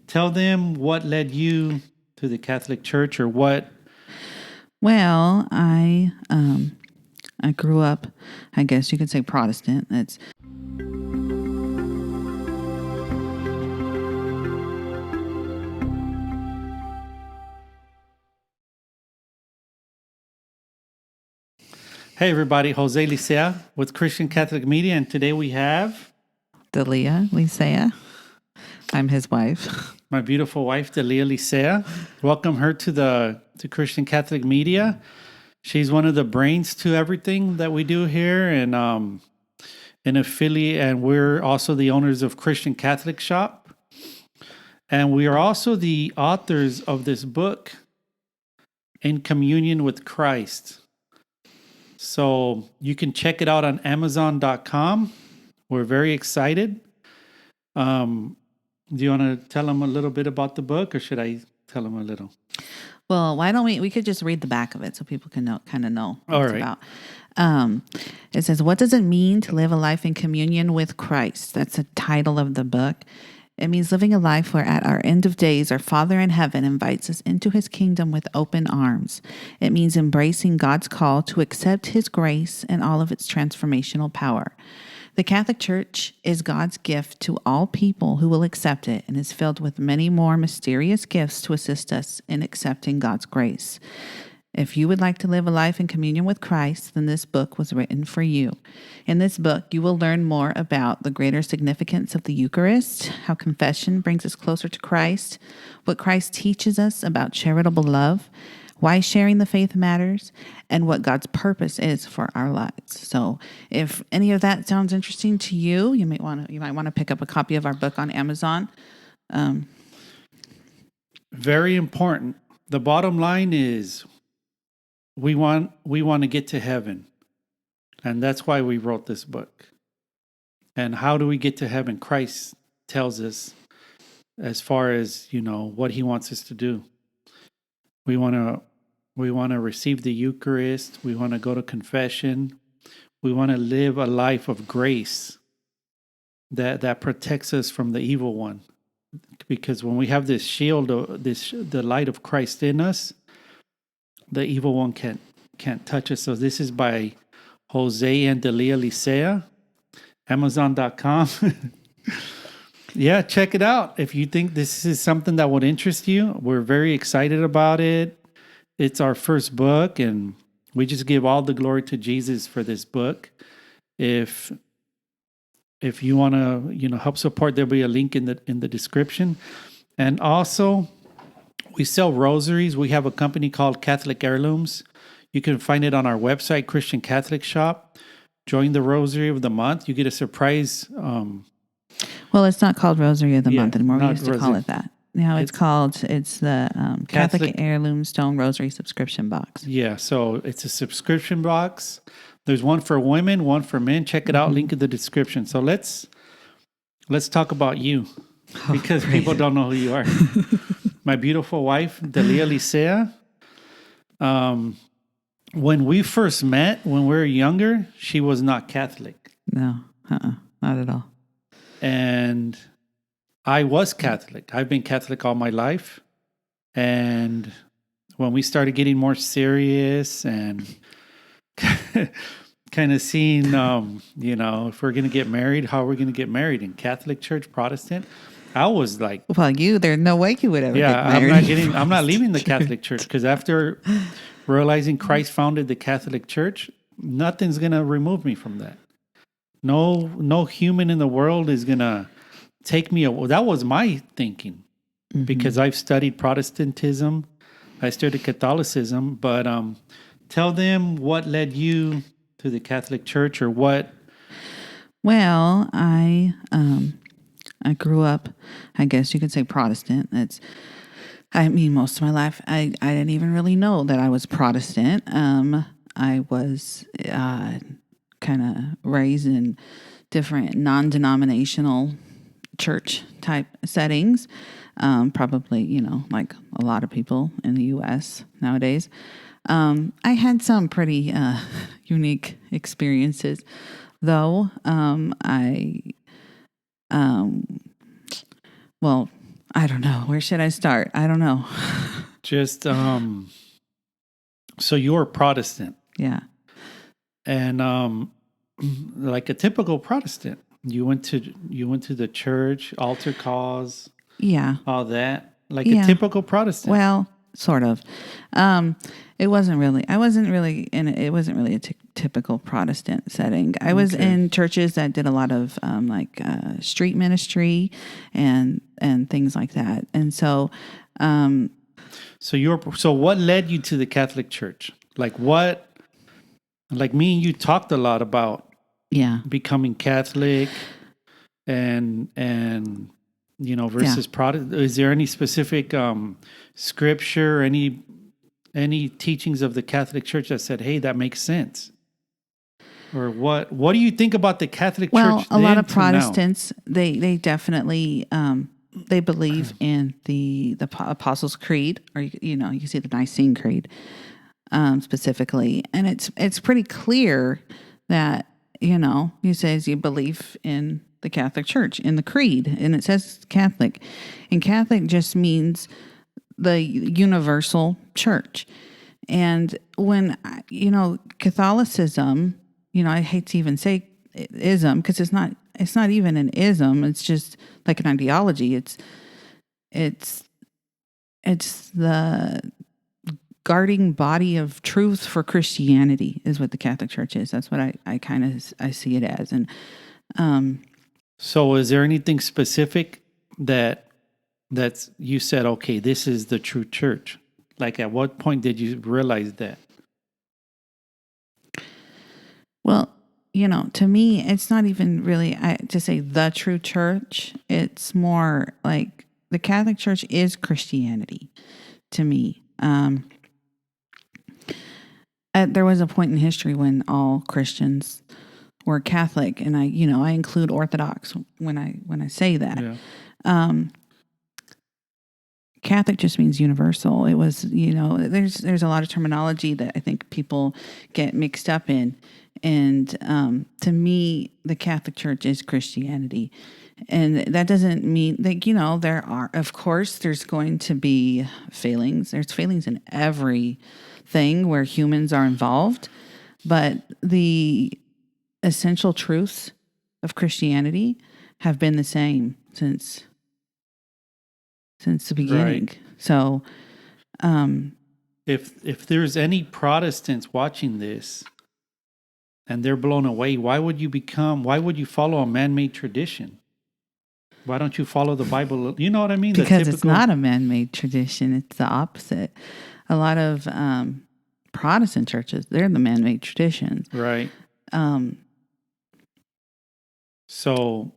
Tell them what led you to the Catholic Church, or what. Well, I grew up, I guess you could say Protestant. That's Hey everybody, Jose Licea with Christian Catholic Media, and today we have Dalia, Lisea. I'm his wife. my beautiful wife, Dalia Licea. Welcome her to Christian Catholic Media. She's one of the brains to everything that we do here, and an affiliate, and we're also the owners of Christian Catholic Shop, and we are also the authors of this book, In Communion with Christ. So you can check it out on Amazon.com. We're very excited. Do you want to tell them a little bit about the book, or should I tell them a little? Well, why don't we could just read the back of it so people can know what All it's right. about. It says, what does it mean to live a life in communion with Christ? That's the title of the book. It means living a life where at our end of days, our Father in heaven invites us into his kingdom with open arms. It means embracing God's call to accept his grace and all of its transformational power. The Catholic Church is God's gift to all people who will accept it, and is filled with many more mysterious gifts to assist us in accepting God's grace. If you would like to live a life in communion with Christ, then this book was written for you. In this book, you will learn more about the greater significance of the Eucharist, how confession brings us closer to Christ, what Christ teaches us about charitable love, why sharing the faith matters, and what God's purpose is for our lives. So if any of that sounds interesting to you, you might want to pick up a copy of our book on Amazon. Very important. The bottom line is we want to get to heaven. And that's why we wrote this book. And how do we get to heaven? Christ tells us, as far as, what he wants us to do. We want to receive the Eucharist. We want to go to confession. We want to live a life of grace that protects us from the evil one. Because when we have this shield, the light of Christ in us, the evil one can't touch us. So this is by Jose and Dalia Licea, Amazon.com. Yeah, check it out. If you think this is something that would interest you, we're very excited about it. It's our first book, and we just give all the glory to Jesus for this book. If you want to, help support, there'll be a link in the description. And also, we sell rosaries. We have a company called Catholic Heirlooms. You can find it on our website, Christian Catholic Shop. Join the Rosary of the Month. You get a surprise. Well, it's not called Rosary of the Month anymore. We used to call Rosary. it that. Now it's the Catholic Heirloom Stone Rosary subscription box. Yeah, so it's a subscription box. There's one for women, one for men. Check it out. Link in the description. So let's talk about you, because people don't know who you are. My beautiful wife, Dalia Licea. When we first met, when we were younger, she was not Catholic. No, not at all. And I was Catholic. I've been Catholic all my life. And when we started getting more serious and kind of seeing, if we're going to get married, how we're going to get married in Catholic Church, Protestant, I was like, well, there's no way you would ever get married. I'm not leaving the Catholic Church, because after realizing Christ founded the Catholic Church, nothing's going to remove me from that. No human in the world is going to take me away. That was my thinking, because I've studied Protestantism. I studied Catholicism, but tell them what led you to the Catholic Church, or what. Well, I grew up, I guess you could say Protestant. Most of my life, I didn't even really know that I was Protestant. I was kind of raised in different non-denominational church type settings. Probably, like a lot of people in the U.S. nowadays. I had some pretty unique experiences, though. I don't know. Where should I start? I don't know. Just so you're Protestant, Yeah. and like a typical Protestant, you went to the church, altar calls, Yeah. all that, like a Yeah. typical Protestant. Well, sort of. It wasn't really. I wasn't really in. It wasn't really a typical Protestant setting. I was Okay. in churches that did a lot of street ministry and things like that. And so, So what led you to the Catholic Church? Like what? Like me and you talked a lot about yeah, becoming Catholic and versus Protestant. Is there any specific scripture, any teachings of the Catholic Church that said, "Hey, that makes sense"? Or what do you think about the Catholic well, Church? a lot then of to now? Protestants they definitely they believe in the Apostles' Creed, or you can see the Nicene Creed specifically, and it's pretty clear that he says you believe in the Catholic Church in the creed, and it says Catholic, and Catholic just means the universal church. And when Catholicism, I hate to even say ism because it's not even an ism. It's just like an ideology. It's the guarding body of truth for Christianity is what the Catholic Church is. That's what I see it as. And So, is there anything specific that's you said, okay, this is the true church? Like, at what point did you realize that? well, to me, it's not even really to say the true church. It's more like the Catholic Church is Christianity to me. There was a point in history when all Christians were Catholic, and I include Orthodox when I say that. Yeah. Catholic just means universal. It was, there's a lot of terminology that I think people get mixed up in. And to me, the Catholic Church is Christianity. And that doesn't mean that, there are, of course, there's going to be failings. There's failings in everything where humans are involved. But the essential truths of Christianity have been the same since the beginning. Right. So, If there's any Protestants watching this and they're blown away, why would you follow a man-made tradition? Why don't you follow the Bible? You know what I mean? because it's not a man-made tradition, it's the opposite. A lot of Protestant churches, they're the man-made traditions. Right. Um, So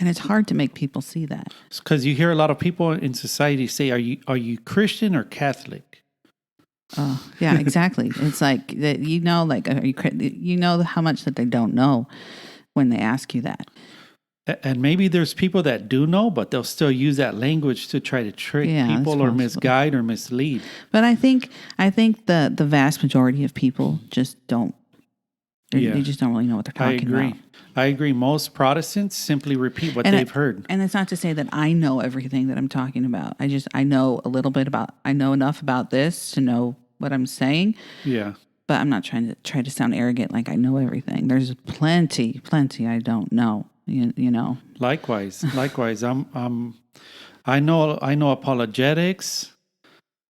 and it's hard to make people see that. because you hear a lot of people in society say, "Are you Christian or Catholic?" Yeah, exactly. It's like that. Like how much that they don't know when they ask you that. And maybe there's people that do know, but they'll still use that language to try to trick Yeah, that's people or possible. misguide or mislead. But I think the vast majority of people just don't. Yeah. They just don't really know what they're talking about. I agree. Most Protestants simply repeat what they've heard. And it's not to say that I know everything that I'm talking about. I know a little bit I know enough about this to know what I'm saying. Yeah. But I'm not trying to sound arrogant like I know everything. There's plenty I don't know. You know. Likewise. I know apologetics.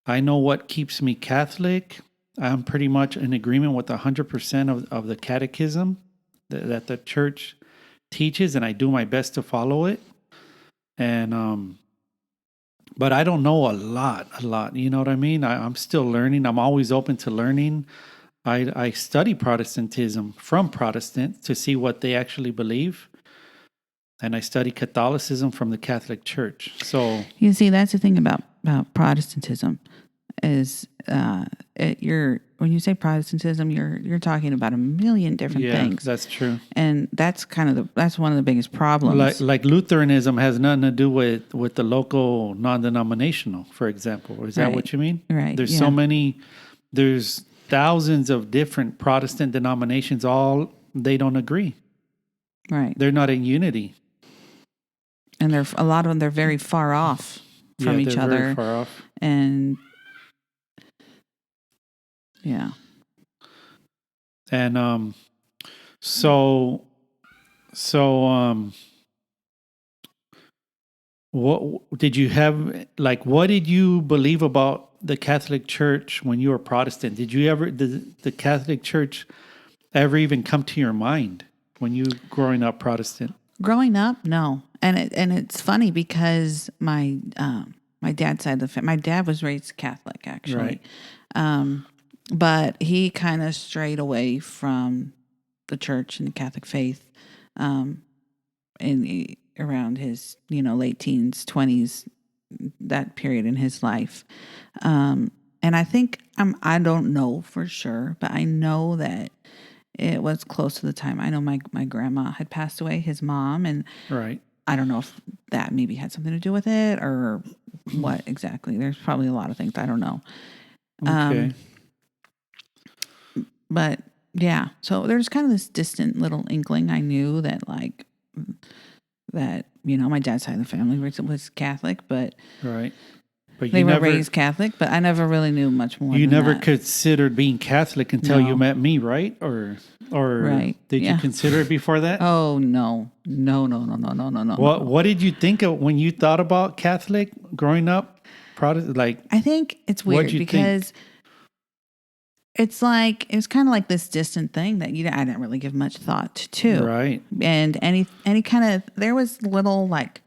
I know what keeps me Catholic. I'm pretty much in agreement with 100% of the catechism that the church teaches, and I do my best to follow it. And but I don't know a lot. You know what I mean? I'm still learning. I'm always open to learning. I study Protestantism from Protestants to see what they actually believe, and I study Catholicism from the Catholic Church. So you see, that's the thing about Protestantism is when you say Protestantism, you're talking about a million different things. That's true. And that's that's one of the biggest problems. Like Lutheranism has nothing to do with the local non-denominational, for example. Is that what you mean? Right. There's so many. There's thousands of different Protestant denominations. All they don't agree. Right. They're not in unity. And a lot of them, they're very far off from each they're other. very far off. And yeah. And so what did you have, like, what did you believe about the Catholic Church when you were Protestant? Did the Catholic Church ever even come to your mind when you growing up Protestant? Growing up, no. And it's funny because my dad's side of the family, my dad was raised Catholic, actually. Right. But he kind of strayed away from the church and the Catholic faith around his, late teens, 20s, that period in his life. And I think, I don't know for sure, but I know that it was close to the time. I know my grandma had passed away, his mom, and Right. I don't know if that maybe had something to do with it or what exactly. There's probably a lot of things I don't know. Okay. But yeah, so there's kind of this distant little inkling. I knew that my dad's side of the family was Catholic, but Right. But they you were never raised Catholic, but I never really knew much more. you than never that. considered being Catholic until you No. met me, right? Or Right. did you Yeah. consider it before that? Oh no. What did you think of when you thought about Catholic growing up? Protestant, like, I think it's What'd weird you because it's kind of like this distant thing that I didn't really give much thought to. right. And any kind of, there was little, like,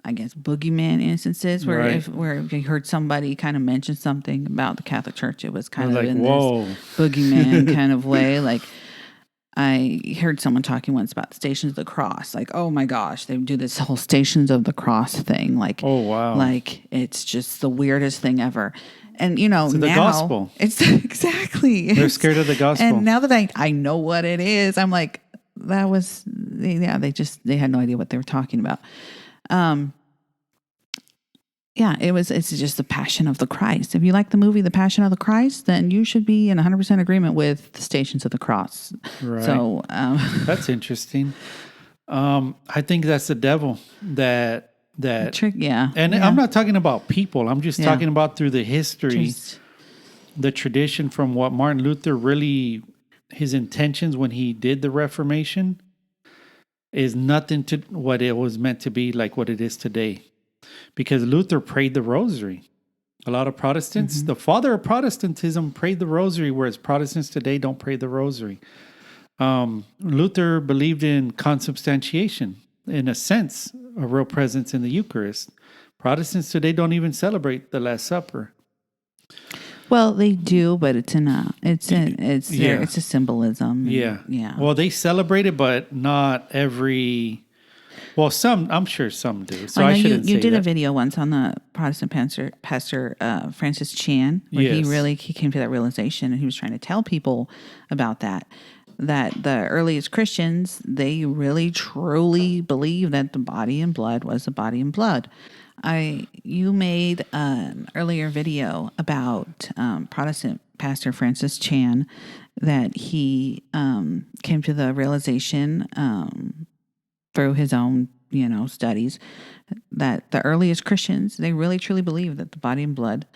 I guess, boogeyman instances where Right. if you heard somebody kind of mention something about the Catholic Church, it was kind of Like, in whoa. this boogeyman kind of way. Like, I heard someone talking once about Stations of the Cross. Like, oh my gosh, they do this whole Stations of the Cross thing. Like, Oh, wow. like it's just the weirdest thing ever. And now the gospel. It's exactly. They're scared of the gospel. And now that I know what it is, I'm like, that was, they had no idea what they were talking about. Yeah, it's just the Passion of the Christ. If you like the movie The Passion of the Christ, then you should be in 100% agreement with the Stations of the Cross. Right. So that's interesting. I think that's the devil that trick. Yeah, and yeah. I'm not talking about people. I'm just Yeah. talking about through the history, Just- the tradition from what Martin Luther really, his intentions when he did the Reformation is nothing to what it was meant to be, like what it is today. Because Luther prayed the rosary. A lot of Protestants, the father of Protestantism prayed the rosary, whereas Protestants today don't pray the rosary. Luther believed in consubstantiation, in a sense, a real presence in the Eucharist. Protestants today don't even celebrate the Last Supper. Well, they do, but it's a symbolism. Yeah. Yeah. Well, they celebrate it, but not every. Well, I'm sure some do. So I shouldn't say you did that. a video once on the Protestant pastor Francis Chan, where Yes. he came to that realization, and he was trying to tell people about that the earliest Christians, they really truly believed that the body and blood was the body and blood. You made an earlier video about Protestant pastor Francis Chan, that he came to the realization through his own studies that the earliest Christians, they really truly believed that the body and blood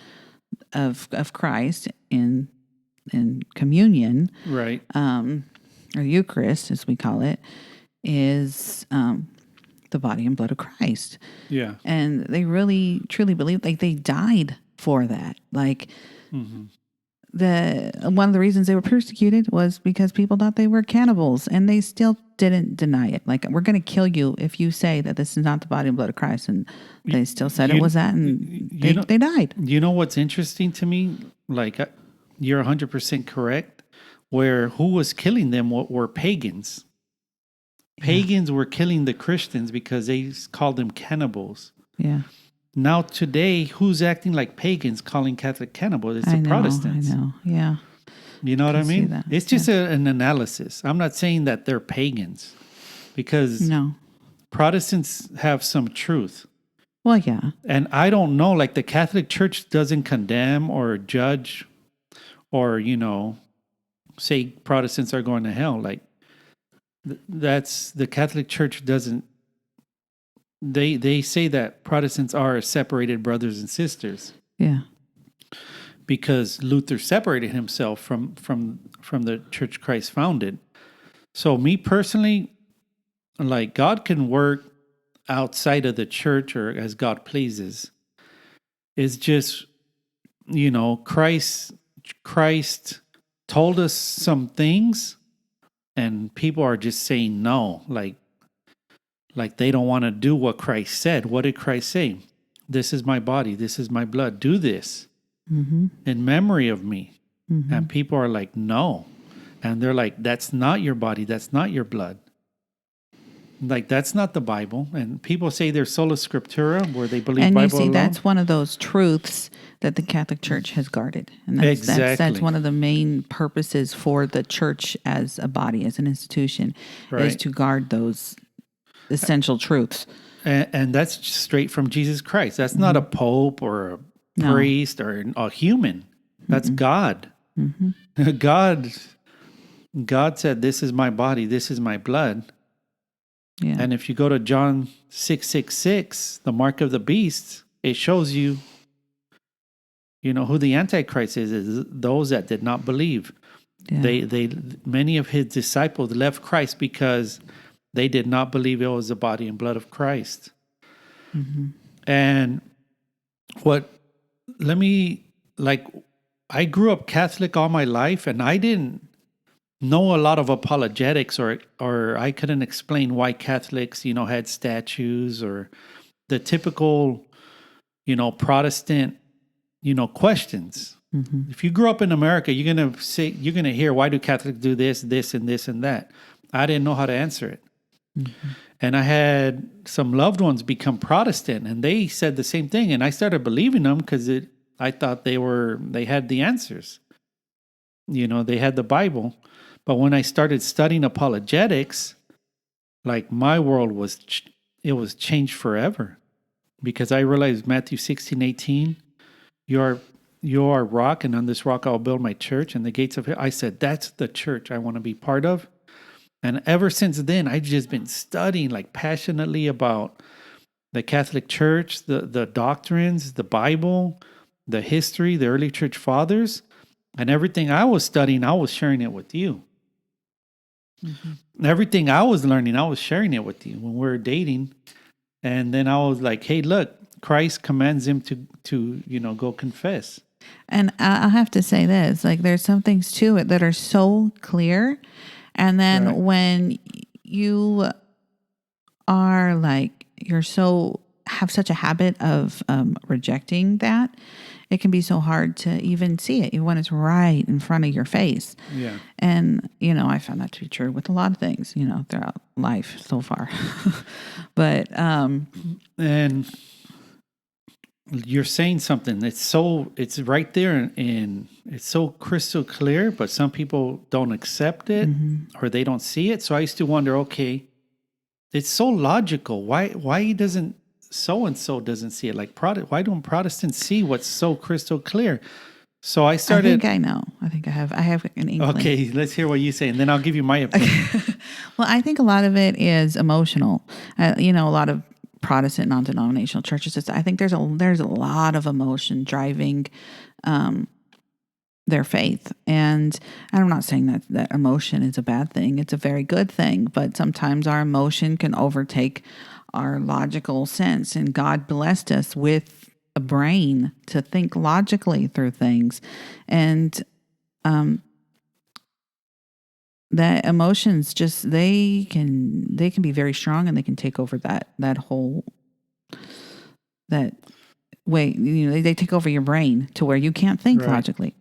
of Christ in communion, Right. or Eucharist as we call it, is the body and blood of Christ. Yeah. And they really truly believed, like, they died for that. Like, one of the reasons they were persecuted was because people thought they were cannibals, and they still didn't deny it. Like, we're going to kill you if you say that this is not the body and blood of Christ. And they still said it was that, and they died. You know what's interesting to me? Like, you're 100% correct. Where who was killing them were pagans. Pagans were killing the Christians because they called them cannibals. Yeah. Now today, who's acting like pagans calling Catholic cannibals? It's the Protestants. I know. Yeah. You know what I mean? that. It's just an analysis. I'm not saying that they're pagans, because No. Protestants have some truth. Well, yeah. And I don't know, like, the Catholic Church doesn't condemn or judge or, say Protestants are going to hell. Like, that's the Catholic Church doesn't they say that Protestants are separated brothers and sisters Yeah. because Luther separated himself from the church Christ founded. So me personally, like God can work outside of the church or as God pleases. It's just, Christ told us some things and people are just saying no, like they don't want to do what Christ said. What did Christ say? This is my body, this is my blood. Do this in memory of me. And people are like, no. And they're like, that's not your body, that's not your blood. Like, that's not the Bible. And people say they're sola scriptura, where they believe And Bible you see, alone. that's one of those truths that the Catholic Church has guarded. And that's Exactly. one of the main purposes for the church as a body, as an institution, is Right. to guard those essential truths. And that's straight from Jesus Christ. That's not a pope or a No. priest or a human. That's God. God said, this is my body, this is my blood. Yeah. And if you go to John 6:66, the mark of the beast, it shows you, who the Antichrist is those that did not believe. Yeah. Many of his disciples left Christ because they did not believe it was the body and blood of Christ. And I grew up Catholic all my life, and I didn't know a lot of apologetics, or I couldn't explain why Catholics, had statues or the typical, Protestant, questions. If you grew up in America, you're gonna hear, why do Catholics do this, this, and this, and that? I didn't know how to answer it. And I had some loved ones become Protestant, and they said the same thing, and I started believing them because I thought they had the answers. They had the Bible. But when I started studying apologetics, like my world was changed forever, because I realized Matthew 16:18, you are rock, and on this rock I'll build my church, and the gates of hell. I said, that's the church I want to be part of. And ever since then, I've just been studying like passionately about the Catholic Church, the doctrines, the Bible, the history, the early church fathers, and everything I was studying, I was sharing it with you. Everything I was learning, I was sharing it with you when we were dating. And then I was like, hey, look, Christ commands him to go confess. And I have to say this, like, there's some things to it that are so clear. And then when you are like, have such a habit of rejecting that, it can be so hard to even see it, even when it's right in front of your face. Yeah. And, I found that to be true with a lot of things, throughout life so far. But, and you're saying something. It's right there, and it's so crystal clear, but some people don't accept it or they don't see it. So I used to wonder, okay, it's so logical. Why doesn't so-and-so doesn't see it? Like, why don't Protestants see what's so crystal clear? So I started. I think I know. I think I have an inkling. Okay, let's hear what you say, and then I'll give you my opinion. Well, I think a lot of it is emotional. A lot of Protestant non-denominational churches, I think there's a lot of emotion driving their faith. And I'm not saying that emotion is a bad thing. It's a very good thing. But sometimes our emotion can overtake our logical sense. And God blessed us with a brain to think logically through things. And that emotions just, they can be very strong, and they can take over that whole way. They take over your brain to where you can't think logically.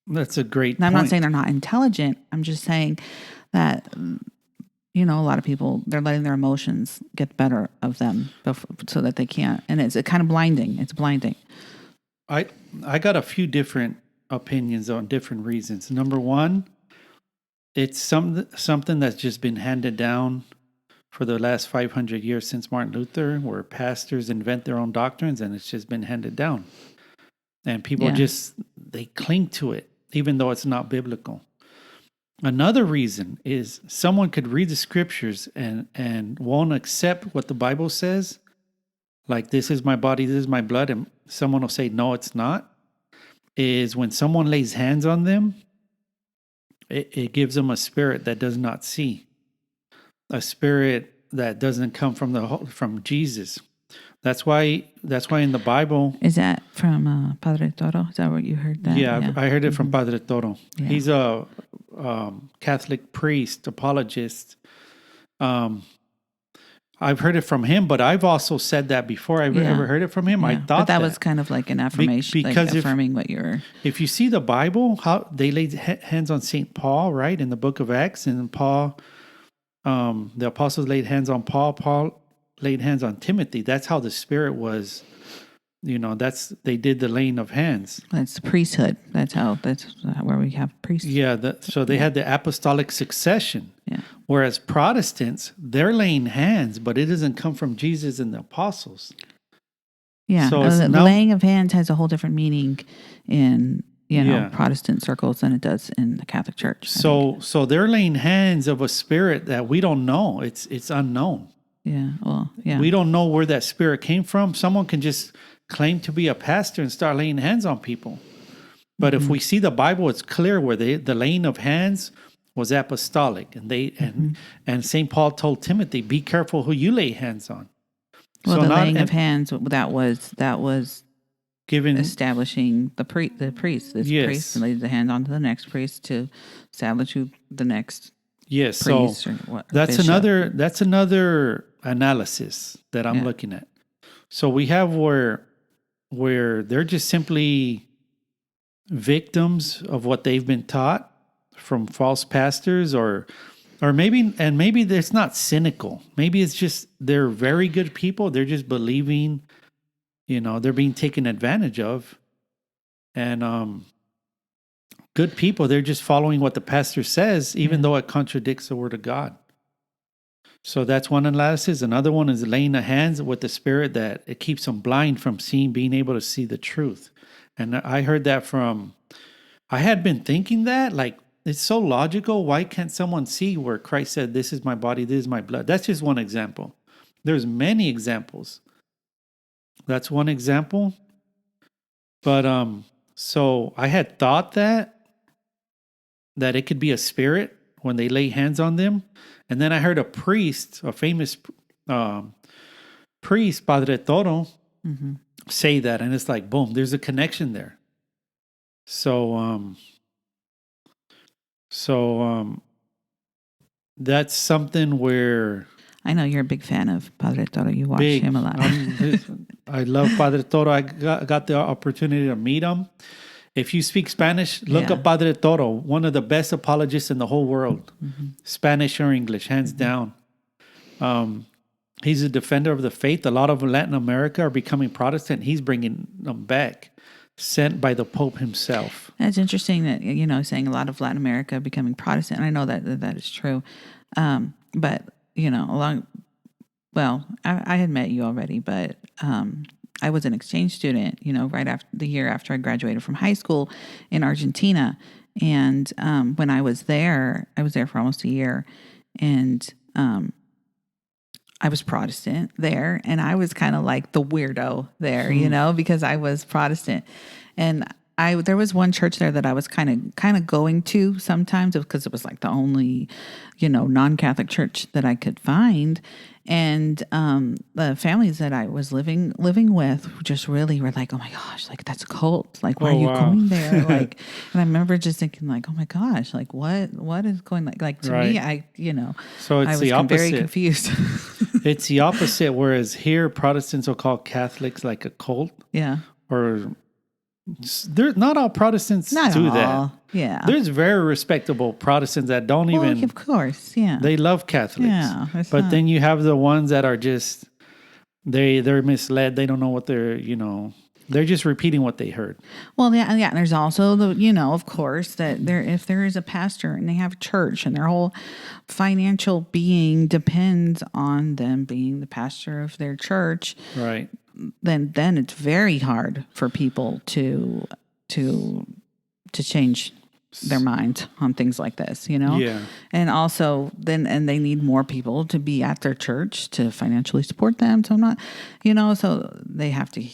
That's a great And I'm point. not saying they're not intelligent. I'm just saying that, a lot of people, they're letting their emotions get better of them so that they can't. And it's kind of blinding. It's blinding. I got a few different opinions on different reasons. Number one, it's something that's just been handed down for the last 500 years since Martin Luther, where pastors invent their own doctrines, and it's just been handed down. And people they cling to it, even though it's not biblical. Another reason is someone could read the scriptures and won't accept what the Bible says, like this is my body, this is my blood, and someone will say no, it's not. Is when someone lays hands on them, it gives them a spirit that does not see, a spirit that doesn't come from Jesus. That's why in the Bible. Is that from Padre Toro? Is that what you heard? That? Yeah, I heard it from Padre Toro. Yeah. He's a Catholic priest, apologist. I've heard it from him, but I've also said that before. I've ever heard it from him. I thought but that was kind of like an affirmation, because like affirming what you're. If you see the Bible, how they laid hands on Saint Paul, right, in the book of Acts, and Paul, the apostles laid hands on Paul. Paul laid hands on Timothy. That's how the Spirit was. They did the laying of hands. That's the priesthood. That's where we have priests. Yeah, so they had the apostolic succession. Yeah. Whereas Protestants, they're laying hands, but it doesn't come from Jesus and the apostles. Yeah, so the laying of hands has a whole different meaning in Protestant circles than it does in the Catholic Church. So they're laying hands of a spirit that we don't know. It's unknown. Yeah, well, yeah. We don't know where that spirit came from. Someone can just claim to be a pastor and start laying hands on people. But if we see the Bible, it's clear where the laying of hands was apostolic, and and St. Paul told Timothy, "Be careful who you lay hands on." Well, so the laying of hands that was given establishing the priest. This priest laid the hand on to the next priest to establish who the next. Yes, priest so or what, that's bishop. another analysis that I'm looking at. So we have where they're just simply victims of what they've been taught from false pastors, or maybe it's not cynical. Maybe it's just they're very good people. They're just believing, they're being taken advantage of, and good people. They're just following what the pastor says, even though it contradicts the word of God. So that's one analysis. Another one is laying the hands with the spirit that it keeps them blind from being able to see the truth. And I heard that I had been thinking that, like, it's so logical. Why can't someone see where Christ said, "This is my body, this is my blood"? That's just one example. There's many examples. That's one example. But so I had thought that it could be a spirit when they lay hands on them. And then I heard a famous priest, Padre Toro, say that. And it's like, boom, there's a connection there. So that's something where... I know you're a big fan of Padre Toro. You watch him a lot. I love Padre Toro. I got the opportunity to meet him. If you speak Spanish, look up Padre Toro, one of the best apologists in the whole world, Spanish or English, hands down. He's a defender of the faith. A lot of Latin America are becoming Protestant. He's bringing them back, sent by the Pope himself. That's interesting that, saying a lot of Latin America are becoming Protestant. And I know that is true. But, I had met you already, but I was an exchange student, right after the year after I graduated from high school in Argentina. And when I was there for almost a year, and I was Protestant there, and I was kind of like the weirdo there, because I was Protestant. And there was one church there that I was kind of going to sometimes because it was like the only, non-Catholic church that I could find. And the families that I was living with just really were like, "Oh my gosh, like that's a cult. Like, why are you going there?" Like, and I remember just thinking, like, "Oh my gosh, like what is going like to me?" So it's the opposite. Very confused. It's the opposite. Whereas here, Protestants will call Catholics like a cult. Yeah. Or not all Protestants do that. Yeah. There's very respectable Protestants that don't even... Of course, yeah. They love Catholics. Yeah. But then you have the ones that are just... They're misled. They don't know what they're, They're just repeating what they heard. Well, yeah. And there's also of course, that if there is a pastor and they have a church and their whole financial being depends on them being the pastor of their church. Right. Then it's very hard for people to change their mind on things like this, Yeah. And also and they need more people to be at their church to financially support them. So I'm not, so they have to,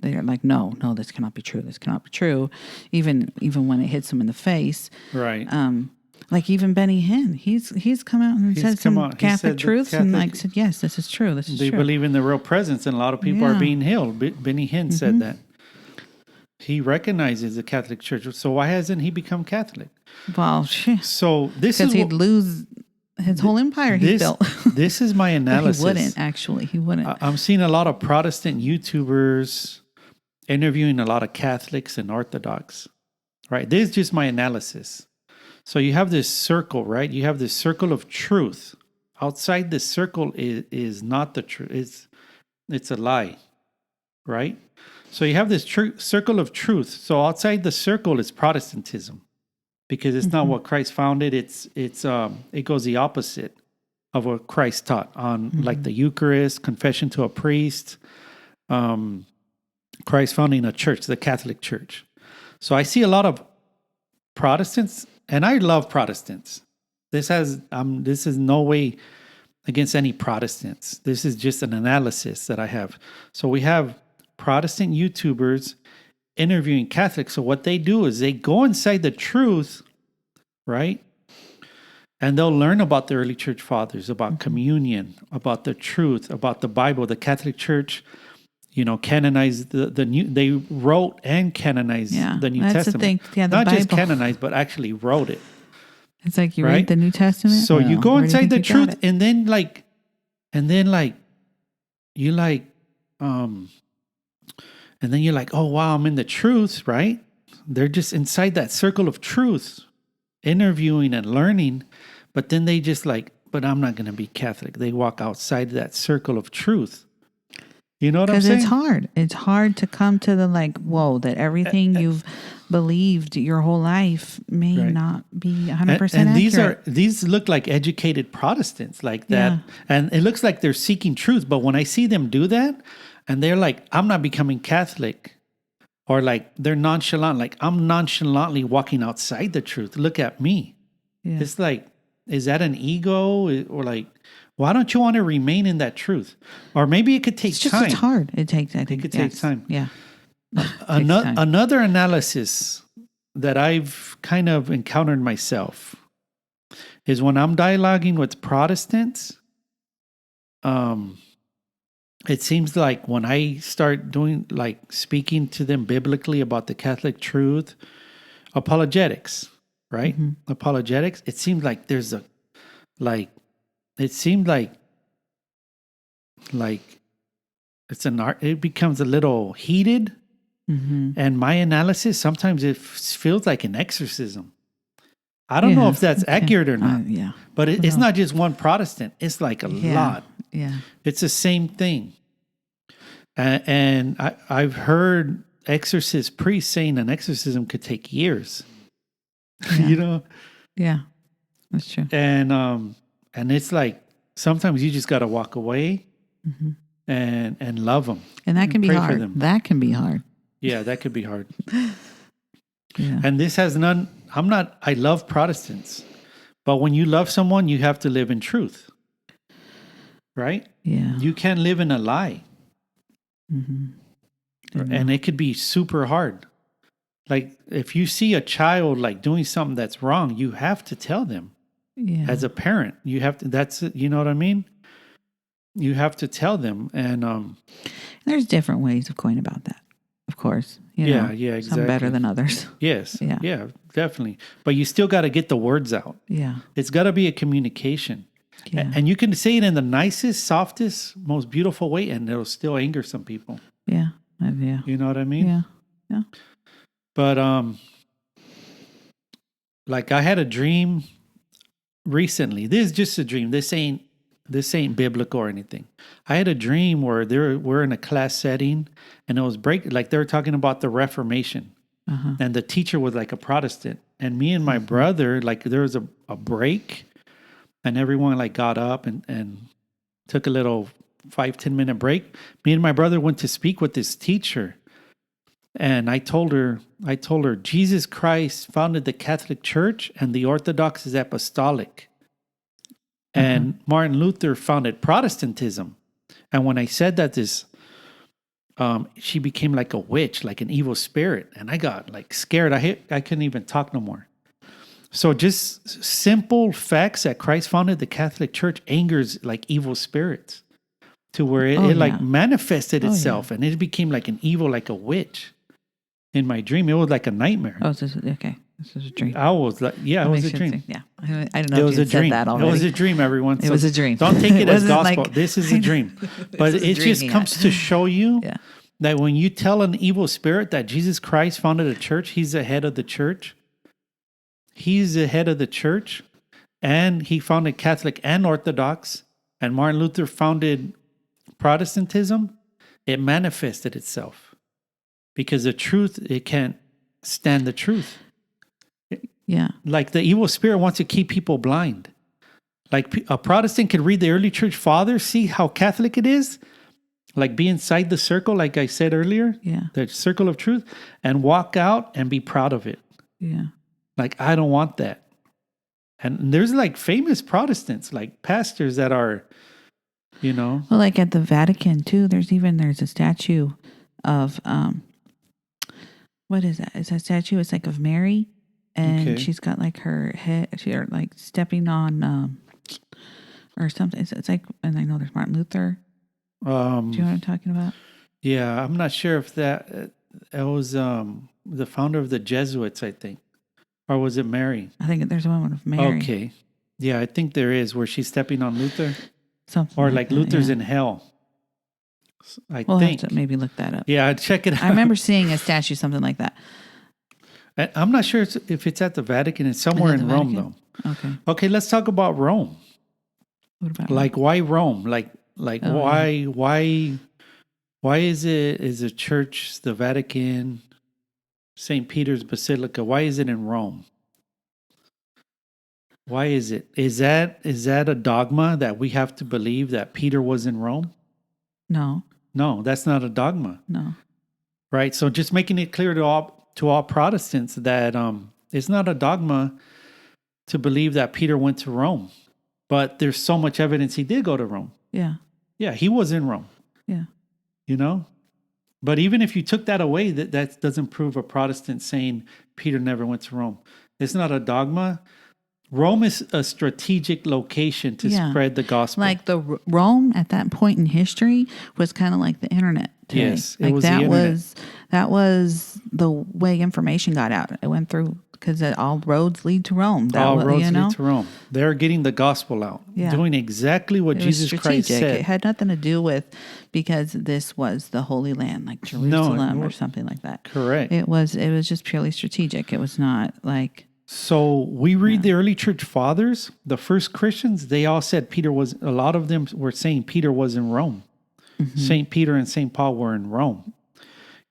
they're like, no, this cannot be true. This cannot be true. Even when it hits them in the face. Right. Like even Benny Hinn, he's come out and said some Catholic truths and like said, yes, this is true. This is they true. believe in the real presence, and a lot of people are being healed. Benny Hinn said that. He recognizes the Catholic Church. So why hasn't he become Catholic? Well, so this is because he'd lose his whole empire he built. This is my analysis. He wouldn't, actually. He wouldn't. I'm seeing a lot of Protestant YouTubers interviewing a lot of Catholics and Orthodox. Right? This is just my analysis. So you have this circle, right? You have this circle of truth. Outside this circle is not the truth. It's a lie, right? So you have this circle of truth. So outside the circle is Protestantism, because it's not what Christ founded. It goes the opposite of what Christ taught on, like the Eucharist, confession to a priest, Christ founding a church, the Catholic Church. So I see a lot of Protestants, and I love Protestants. This is no way against any Protestants. This is just an analysis that I have. So we have Protestant YouTubers interviewing Catholics. So what they do is they go inside the truth, right? And they'll learn about the early church fathers, about communion, about the truth, about the Bible. The Catholic Church, canonized the new. They wrote and canonized the New Testament. The thing. Yeah, the not Bible. Just canonized, but actually wrote it. It's like you read the New Testament. So you go inside the truth, and then you're like, oh wow, I'm in the truth, right? They're just inside that circle of truth, interviewing and learning, but then they just but I'm not going to be Catholic. They walk outside that circle of truth. You know what I'm saying? Because it's hard. It's hard to come to the whoa, that everything you've believed your whole life may not be 100% and accurate. These look like educated Protestants like that. Yeah. And it looks like they're seeking truth. But when I see them do that, and they're like, I'm not becoming Catholic, or they're nonchalant, I'm nonchalantly walking outside the truth. Look at me. Yeah. It's like, is that an ego? Or why don't you want to remain in that truth? Or maybe it could take time. It's hard. It takes, I think. It could take time. Yeah. Another analysis that I've kind of encountered myself is when I'm dialoguing with Protestants, it seems like when I start doing speaking to them biblically about the Catholic truth, apologetics, right? Mm-hmm. Apologetics, it seems like there's it's an art. It becomes a little heated. Mm-hmm. And my analysis, sometimes it feels like an exorcism. I don't know if that's accurate or not. But it's not just one Protestant. It's like a lot. Yeah. It's the same thing. And I've heard exorcist priests saying an exorcism could take years. Yeah. Yeah, that's true. And it's like sometimes you just got to walk away and love them. And that can be hard. That can be hard. Yeah, that could be hard. Yeah. And this has none. I love Protestants. But when you love someone, you have to live in truth. Right? Yeah. You can't live in a lie. Mm-hmm. And it could be super hard. If you see a child doing something that's wrong, you have to tell them. Yeah. As a parent, you have to, you know what I mean? You have to tell them. And there's different ways of going about that. Of course. Yeah, exactly. Some better than others. Yes. Yeah, definitely. But you still got to get the words out. Yeah. It's got to be a communication. Yeah. And you can say it in the nicest, softest, most beautiful way, and it'll still anger some people. Yeah. Yeah. You know what I mean? Yeah. Yeah. But I had a dream recently. This is just a dream. This ain't biblical or anything. I had a dream where we're in a class setting, and it was they were talking about the Reformation, and the teacher was a Protestant, and me and my brother, there was a break, and everyone got up and took a little 5-10 minute break. Me and my brother went to speak with this teacher, And I told her, Jesus Christ founded the Catholic Church and the Orthodox is apostolic. And Martin Luther founded Protestantism. And when I said that, she became like a witch, like an evil spirit. And I got like scared. I couldn't even talk no more. So just simple facts that Christ founded the Catholic Church angers like evil spirits to where it like manifested itself and it became like an evil, like a witch. In my dream, it was like a nightmare. Oh, okay. This was a dream. I was like, it was a dream. Yeah. I don't know if you said that already. It was a dream, everyone. It was a dream. Don't take it as gospel. Like, this is a dream. But it just comes to show you that when you tell an evil spirit that Jesus Christ founded a church, he's the head of the church. He's the head of the church. And he founded Catholic and Orthodox. And Martin Luther founded Protestantism. It manifested itself. Because the truth, it can't stand the truth. Yeah. Like the evil spirit wants to keep people blind. Like a Protestant could read the early church fathers, see how Catholic it is, like be inside the circle, like I said earlier, the circle of truth, and walk out and be proud of it. Yeah. Like, I don't want that. And there's like famous Protestants, like pastors that are, Well, like at the Vatican too, there's a statue of, what is that? It's a statue. It's like of Mary. And she's got like her head, she's like stepping on, or something. It's like, and I know there's Martin Luther. Do you know what I'm talking about? Yeah, I'm not sure if that was the founder of the Jesuits, I think. Or was it Mary? I think there's one of Mary. Okay. Yeah, I think there is where she's stepping on Luther. Something or like Luther's in hell. We'll have to maybe look that up. Yeah, check it out. I remember seeing a statue, something like that. I'm not sure if it's at the Vatican. It's somewhere in Rome, though. Okay, let's talk about Rome. What about like why Rome? Like why is the church, the Vatican, St. Peter's Basilica, why is it in Rome? Why is it? Is that a dogma that we have to believe that Peter was in Rome? No. No, that's not a dogma. No. Right? So just making it clear to all Protestants that it's not a dogma to believe that Peter went to Rome. But there's so much evidence he did go to Rome. Yeah. Yeah, he was in Rome. Yeah. But even if you took that away, that doesn't prove a Protestant saying Peter never went to Rome. It's not a dogma. Rome is a strategic location to spread the gospel. Like the Rome at that point in history was kind of like the internet today. Yes, like it was that the internet. That was the way information got out. It went through because all roads lead to Rome. All roads lead to Rome. They're getting the gospel out, doing exactly what Jesus Christ said. It had nothing to do with because this was the Holy Land, like Jerusalem or something like that. Correct. It was just purely strategic. It was not like. So we read the early church fathers, the first Christians, they all said a lot of them were saying Peter was in Rome. Mm-hmm. St. Peter and St. Paul were in Rome.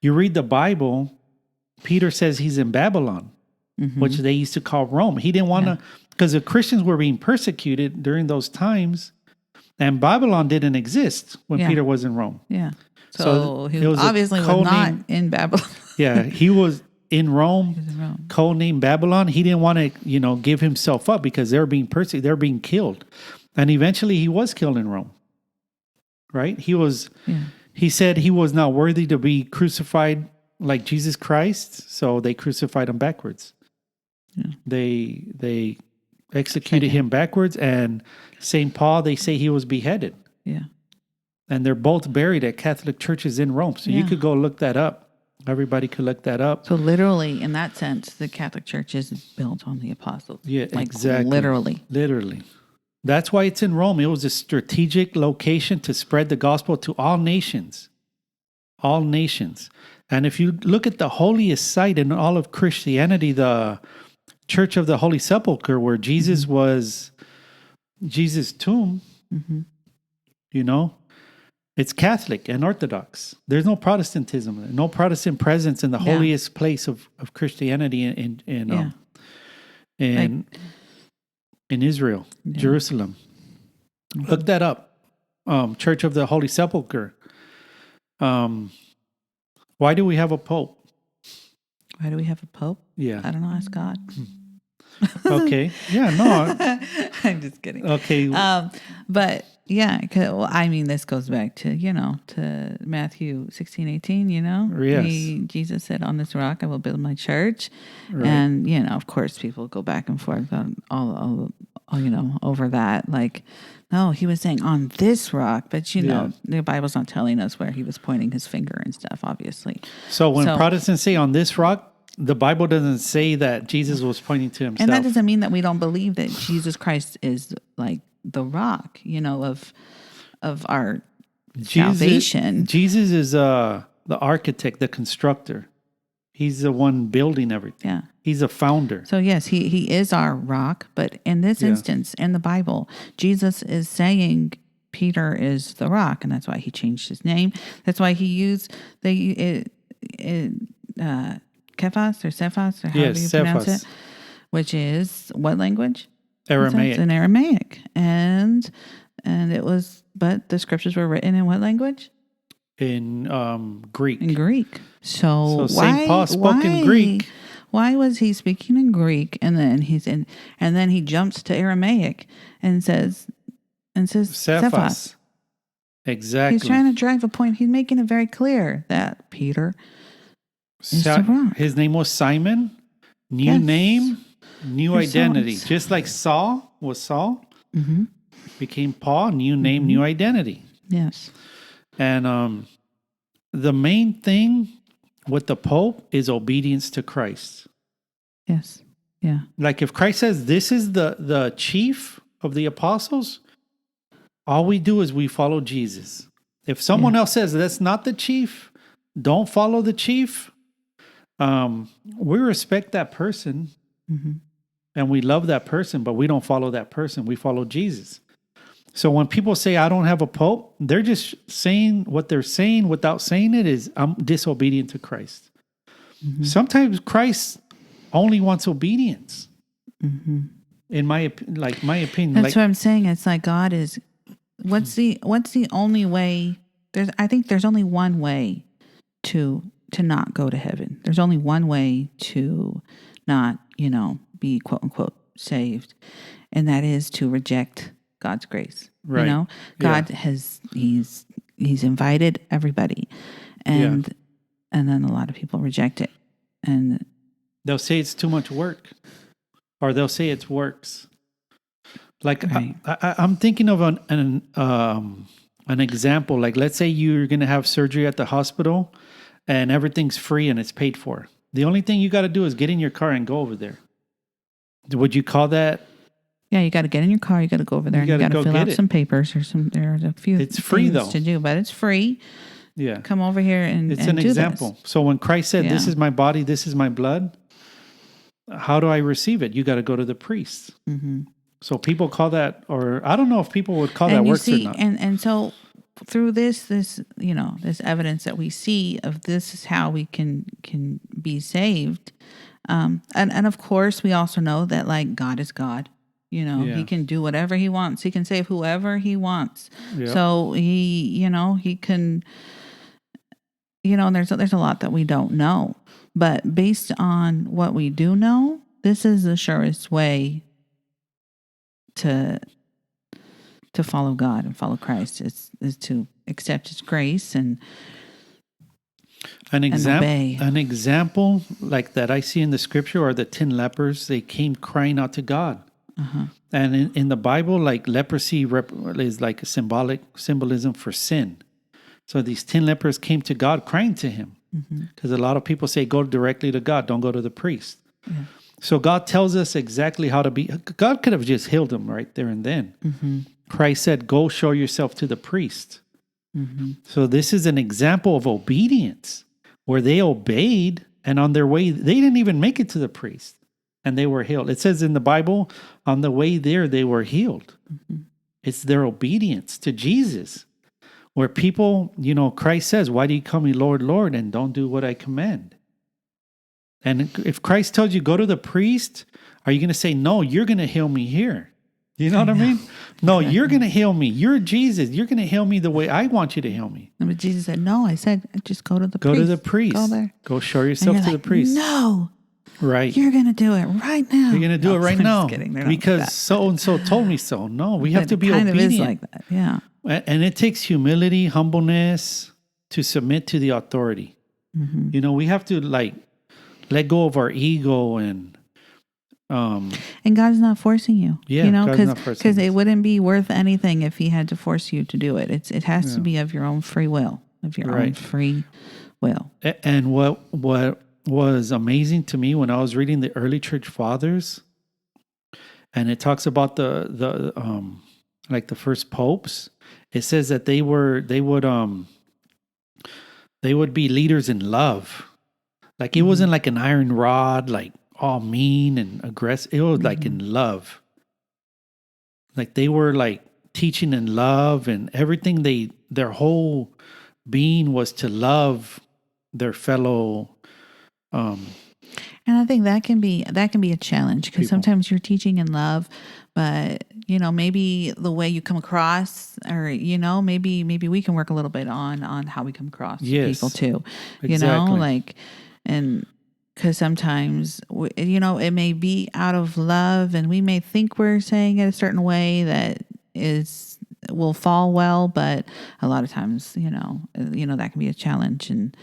You read the Bible, Peter says he's in Babylon, which they used to call Rome. He didn't want to, because the Christians were being persecuted during those times, and Babylon didn't exist when Peter was in Rome. Yeah. So he obviously was not in Babylon. He was in Rome, codenamed Babylon. He didn't want to, give himself up because they were being persecuted, they were being killed. And eventually he was killed in Rome. Right? He said he was not worthy to be crucified like Jesus Christ, so they crucified him backwards. Yeah. They executed him backwards, and St. Paul, they say he was beheaded. Yeah. And they're both buried at Catholic churches in Rome. So you could go look that up. Everybody could look that up. So literally, in that sense, the Catholic Church is built on the apostles. Yeah, exactly. Literally. That's why it's in Rome. It was a strategic location to spread the gospel to all nations. All nations. And if you look at the holiest site in all of Christianity, the Church of the Holy Sepulchre, where Jesus was, Jesus' tomb, it's Catholic and Orthodox. There's no Protestantism, no Protestant presence in the holiest place of Christianity in Israel, Jerusalem. Look that up. Church of the Holy Sepulchre. Why do we have a pope? Why do we have a pope? Yeah. I don't know. Ask God. Okay. Yeah. No. I'm just kidding. Okay. But yeah, well, I mean, this goes back to, to Matthew 16:18, Yes. Jesus said, on this rock, I will build my church. Right. And, of course, people go back and forth on all over that. Like, no, he was saying on this rock, but, the Bible's not telling us where he was pointing his finger and stuff, obviously. So when Protestants say on this rock, the Bible doesn't say that Jesus was pointing to himself. And that doesn't mean that we don't believe that Jesus Christ is like the rock, of our salvation. Jesus is the architect, the constructor. He's the one building everything. Yeah. He's a founder. So yes, he is our rock, but in this instance, in the Bible, Jesus is saying Peter is the rock, and that's why he changed his name. That's why he used Kephas or Cephas, or however you pronounce it, which is what language? Aramaic. It's in Aramaic. And it was, but the scriptures were written in what language? In Greek. In Greek. So St. Paul spoke in Greek. Why was he speaking in Greek and then he jumps to Aramaic and says Cephas. Exactly. He's trying to drive a point. He's making it very clear that Peter is the rock. His name was Simon. New name, new identity. Just like Saul was Saul, became Paul. New name, new identity. Yes. And the main thing with the Pope is obedience to Christ. Yes. Yeah. Like if Christ says this is the chief of the apostles, all we do is we follow Jesus. If someone else says that's not the chief, don't follow the chief, we respect that person and we love that person, but we don't follow that person. We follow Jesus. So when people say, I don't have a pope, they're just saying what they're saying without saying it is, I'm disobedient to Christ. Sometimes Christ only wants obedience. In my opinion. That's what I'm saying. It's like God is, what's the only way? I think there's only one way to not go to heaven. There's only one way to not, be quote unquote saved. And that is to reject God's grace. Right. God has, he's invited everybody and then a lot of people reject it. And they'll say it's too much work or they'll say it's works. Like right. I'm thinking of an example. Like let's say you're going to have surgery at the hospital and everything's free and it's paid for. The only thing you got to do is get in your car and go over there. Would you call that? Yeah, you got to get in your car. You got to go over there. You got to fill out some papers or some. There's a few. It's free though to do, but it's free. Yeah, come over here and it's an example. This. So when Christ said, "This is my body, this is my blood," how do I receive it? You got to go to the priest. So people call that, or I don't know if people would call that works or not. And so through this this evidence that we see of this is how we can be saved. And of course we also know that like God is God. He can do whatever he wants. He can save whoever he wants. Yep. So he can, and there's a lot that we don't know. But based on what we do know, this is the surest way to follow God and follow Christ is to accept his grace and obey. An example like that I see in the scripture are the 10 lepers. They came crying out to God. And in the Bible, like leprosy is like a symbolism for sin. So these 10 lepers came to God crying to him. Because a lot of people say, go directly to God, don't go to the priest. Yeah. So God tells us exactly how to be. God could have just healed them right there and then. Christ said, go show yourself to the priest. So this is an example of obedience where they obeyed and on their way, they didn't even make it to the priest. And they were healed. It says in the Bible, on the way there, they were healed. It's their obedience to Jesus. Where people, Christ says, why do you call me Lord, Lord, and don't do what I command? And if Christ tells you, go to the priest, are you going to say, no, you're going to heal me here? You know what I mean? No, you're going to heal me. You're Jesus. You're going to heal me the way I want you to heal me. But Jesus said, no, I said, just go to the Go priest. to the priest. Go there. Go show yourself to the priest. No, Right. you're going to do it right now. You're going to do it right I'm now. Just kidding. They're not Because like that. so-and-so told me so. No, we have But to be it kind obedient. of is like that. Yeah. And it takes humility, humbleness to submit to the authority. Mm-hmm. You know, we have to like let go of our ego and God's not forcing you. Yeah, you know, God's not forcing because us. it wouldn't be worth anything if He had to force you to do it. It has to be of your own free will, own free will. And what was amazing to me when I was reading the early church fathers, and it talks about the like the first popes, it says that they would be leaders in love. Like it wasn't like an iron rod, like all mean and aggressive. It was like in love. Like they were like teaching in love, and everything their whole being was to love their fellow. And I think that can be a challenge because sometimes you're teaching in love, but you know, maybe the way you come across, or you know, maybe we can work a little bit on how we come across to people too. You know, like, and because sometimes you know, it may be out of love, and we may think we're saying it a certain way that will fall well, but a lot of times, you know that can be a challenge, and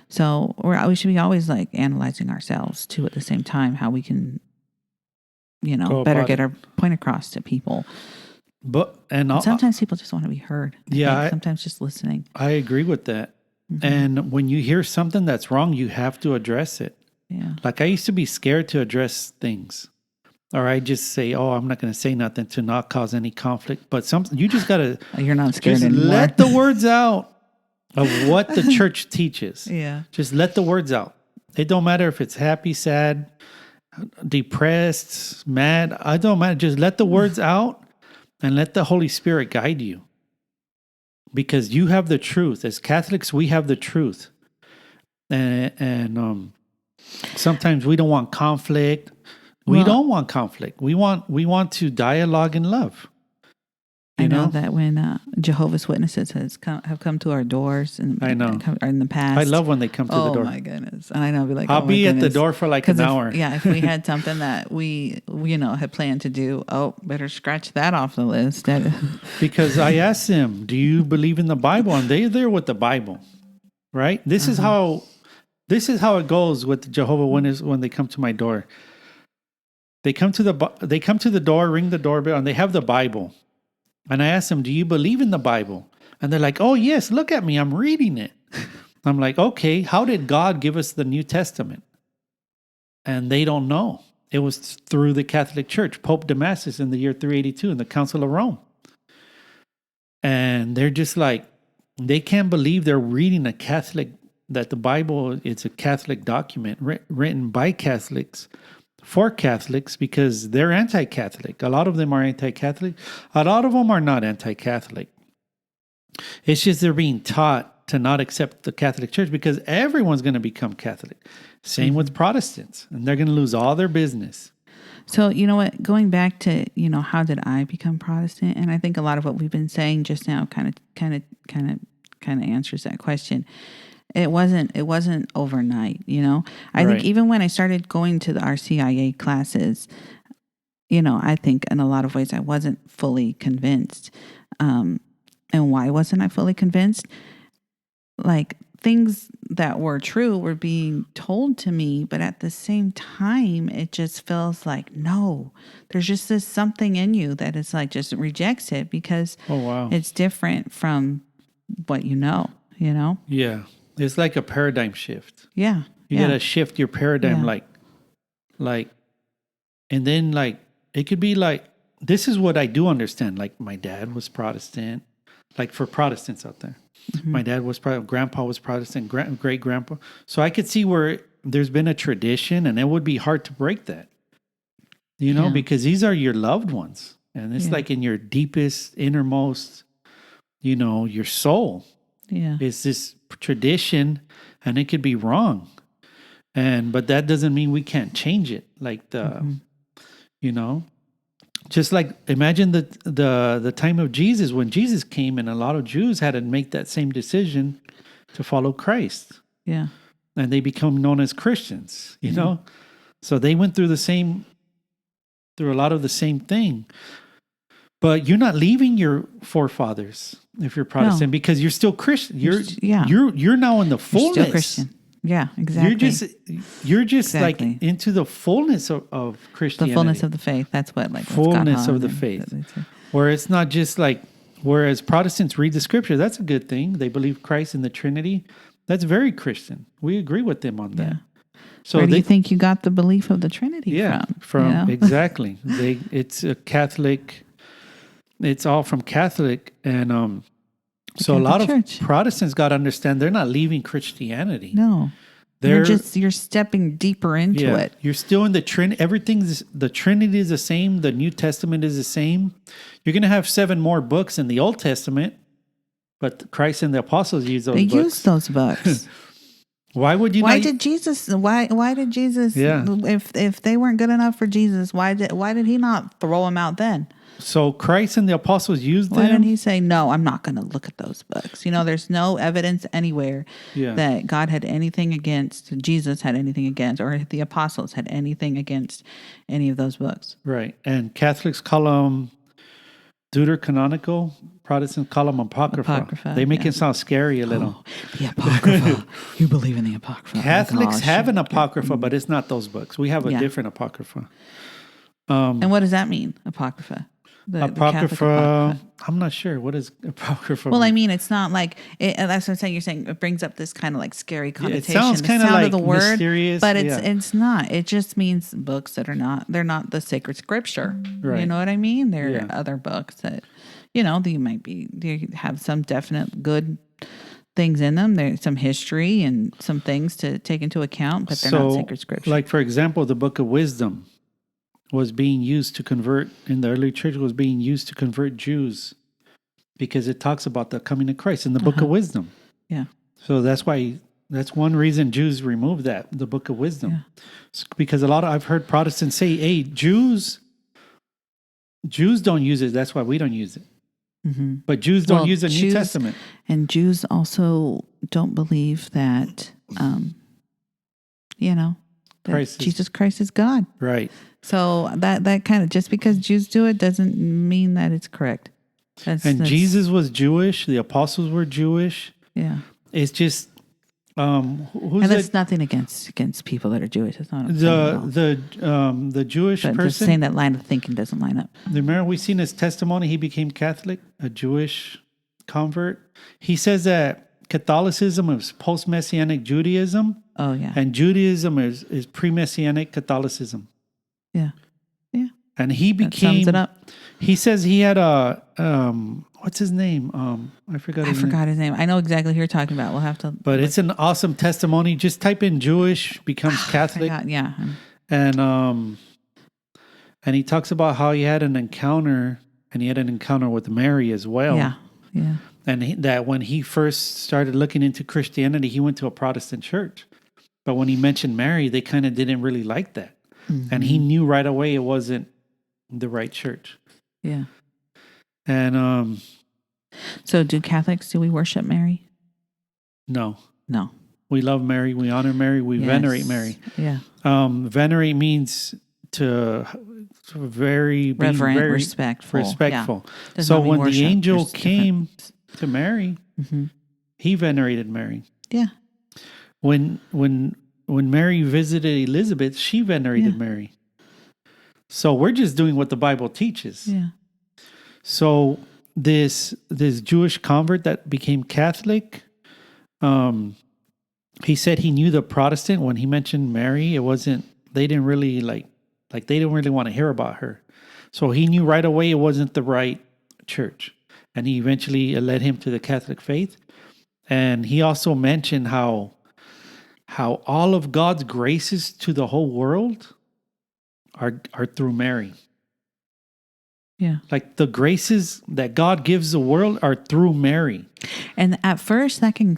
so we should be always like analyzing ourselves too at the same time, how we can, you know, better get our point across to people. But and sometimes people just want to be heard. Sometimes just listening. I agree with that. Mm-hmm. And when you hear something that's wrong, you have to address it. Yeah. Like I used to be scared to address things. Or I just say, "Oh, I'm not going to say nothing to not cause any conflict." But you just got to. You're not scared just anymore. Let the words out of what the church teaches. Yeah. Just let the words out. It don't matter if it's happy, sad, depressed, mad. I don't matter. Just let the words out, and let the Holy Spirit guide you. Because you have the truth. As Catholics, we have the truth, and sometimes we don't want conflict. We don't want conflict. We want to dialogue in love. I know that when Jehovah's Witnesses have come to our doors, and I know in the past, I love when they come to the door. Oh my goodness! And I know, I'll be at the door for like an hour. If we had something that we had planned to do, better scratch that off the list. Because I asked them, "Do you believe in the Bible?" And they're there with the Bible, right? This is how it goes with the Jehovah's Witnesses when they come to my door. They come to the door, ring the doorbell, and they have the Bible. And I ask them, "Do you believe in the Bible?" And they're like, "Oh, yes, look at me. I'm reading it." I'm like, "Okay, how did God give us the New Testament?" And they don't know. It was through the Catholic Church, Pope Damasus in the year 382 in the Council of Rome. And they're just like, they can't believe they're reading that the Bible is a Catholic document written by Catholics for Catholics, because they're anti-Catholic. A lot of them are anti-Catholic. A lot of them are not anti-Catholic. It's just they're being taught to not accept the Catholic Church because everyone's going to become Catholic. Same with Protestants, and they're going to lose all their business. So, you know what, going back to, how did I become Protestant? And I think a lot of what we've been saying just now kind of answers that question. It wasn't overnight, I think even when I started going to the RCIA classes, I think in a lot of ways I wasn't fully convinced. And why wasn't I fully convinced? Like, things that were true were being told to me, but at the same time, it just feels like, no, there's just this something in you that is like, just rejects it because it's different from what you know? Yeah. It's like a paradigm shift. Yeah. You got to shift your paradigm, and then it could be like, this is what I do understand. Like, my dad was Protestant, like for Protestants out there. Mm-hmm. My dad was Protestant, grandpa was Protestant, great grandpa. So I could see where there's been a tradition, and it would be hard to break that, because these are your loved ones. And it's like in your deepest, innermost, your soul. Yeah. It's this tradition, and it could be wrong. But that doesn't mean we can't change it. Like Just like imagine the time of Jesus when Jesus came, and a lot of Jews had to make that same decision to follow Christ, Yeah. and they become known as Christians. You know, so they went through a lot of the same thing. But you're not leaving your forefathers if you're Protestant because you're still Christian. You're now in the fullness. You're still Christian. Yeah, exactly. You're just like into the fullness of Christianity. The fullness of the faith. That's what like fullness of the faith. Where it's not just like whereas Protestants read the scripture, that's a good thing. They believe Christ in the Trinity. That's very Christian. We agree with them on that. Yeah. So where do you think you got the belief of the Trinity from? Exactly. It's a Catholic. It's all from Catholic, and so a lot of Protestants got to understand they're not leaving Christianity. No, you're stepping deeper into it. You're still in the Trinity. The Trinity is the same. The New Testament is the same. You're going to have 7 more books in the Old Testament, but Christ and the apostles use those books. They use those books. Why would you? Why did Jesus? Yeah. If they weren't good enough for Jesus, why did he not throw them out then? So Christ and the apostles used them. Why didn't he say, no, I'm not going to look at those books? You know, there's no evidence anywhere that God had anything against, Jesus had anything against, or the apostles had anything against any of those books. Right. And Catholics call them deuterocanonical. Protestants call them apocrypha. They make it sound scary a little. The apocrypha. You believe in the apocrypha. Catholics have an apocrypha, but it's not those books. We have a different apocrypha. And what does that mean, apocrypha? Apocrypha, I'm not sure. What is apocrypha? Well, I mean, it's not like, that's what I'm saying. You're saying it brings up this kind of like scary connotation. It sounds kind of like of the word, mysterious. But it's not. It just means books that they're not the sacred scripture. Right. You know what I mean? There are other books that, you know, they have some definite good things in them. There's some history and some things to take into account, but they're not sacred scripture. Like, for example, the Book of Wisdom was being used to convert, in the early church, was being used to convert Jews because it talks about the coming of Christ in the Book of Wisdom. Yeah. So that's one reason Jews removed the Book of Wisdom. Yeah. Because I've heard Protestants say, hey, Jews don't use it. That's why we don't use it. Mm-hmm. But Jews don't use the New Testament. And Jews also don't believe that, Jesus Christ is God. Right. So that kind of, just because Jews do it doesn't mean that it's correct. Jesus was Jewish. The apostles were Jewish. Yeah. It's just, and that's nothing against people that are Jewish. It's not the Jewish person. Just saying that line of thinking doesn't line up. Remember, we seen his testimony. He became Catholic, a Jewish convert. He says that Catholicism is post-Messianic Judaism. Oh yeah. And Judaism is pre-Messianic Catholicism. Yeah. Yeah. And he became. That sums it up. He says he had a what's his name? I forgot his name. I know exactly who you're talking about. We'll have to. But it's an awesome testimony. Just type in Jewish, becomes Catholic. Yeah. And he talks about how he had an encounter, and he had an encounter with Mary as well. Yeah. Yeah. And that when he first started looking into Christianity, he went to a Protestant church. But when he mentioned Mary, they kind of didn't really like that. Mm-hmm. And he knew right away it wasn't the right church. Yeah. And so do we worship Mary? No. We love Mary, we honor Mary, we venerate Mary. Yeah. Venerate means to very reverent, very respectful. Yeah. So when the angel came to Mary, he venerated Mary. Yeah. When Mary visited Elizabeth, she venerated Mary. So we're just doing what the Bible teaches. Yeah. So this Jewish convert that became Catholic, he said he knew the Protestant. When he mentioned Mary, they didn't really they didn't really want to hear about her. So he knew right away it wasn't the right church. And he eventually led him to the Catholic faith. And he also mentioned how all of God's graces to the whole world are through Mary. Yeah. Like the graces that God gives the world are through Mary. And at first, that can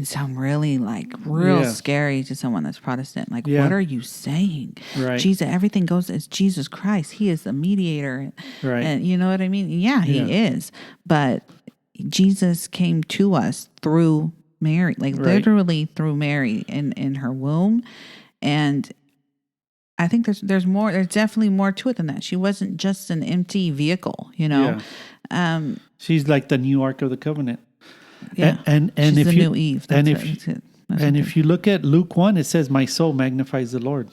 sound really like real Yeah. scary to someone that's Protestant. Like, Yeah. what are you saying? Right. Jesus, everything goes as Jesus Christ. He is the mediator, Right. and you know what I mean. Yeah, he Yeah. is. But Jesus came to us through Mary, like Right. literally through Mary in her womb, and I think there's more. There's definitely more to it than that. She wasn't just an empty vehicle, you know. Yeah. She's like the new Ark of the Covenant. Yeah, And she's if the you new Eve. and That's if what, that's it. That's and what if you look at Luke 1, it says, "My soul magnifies the Lord."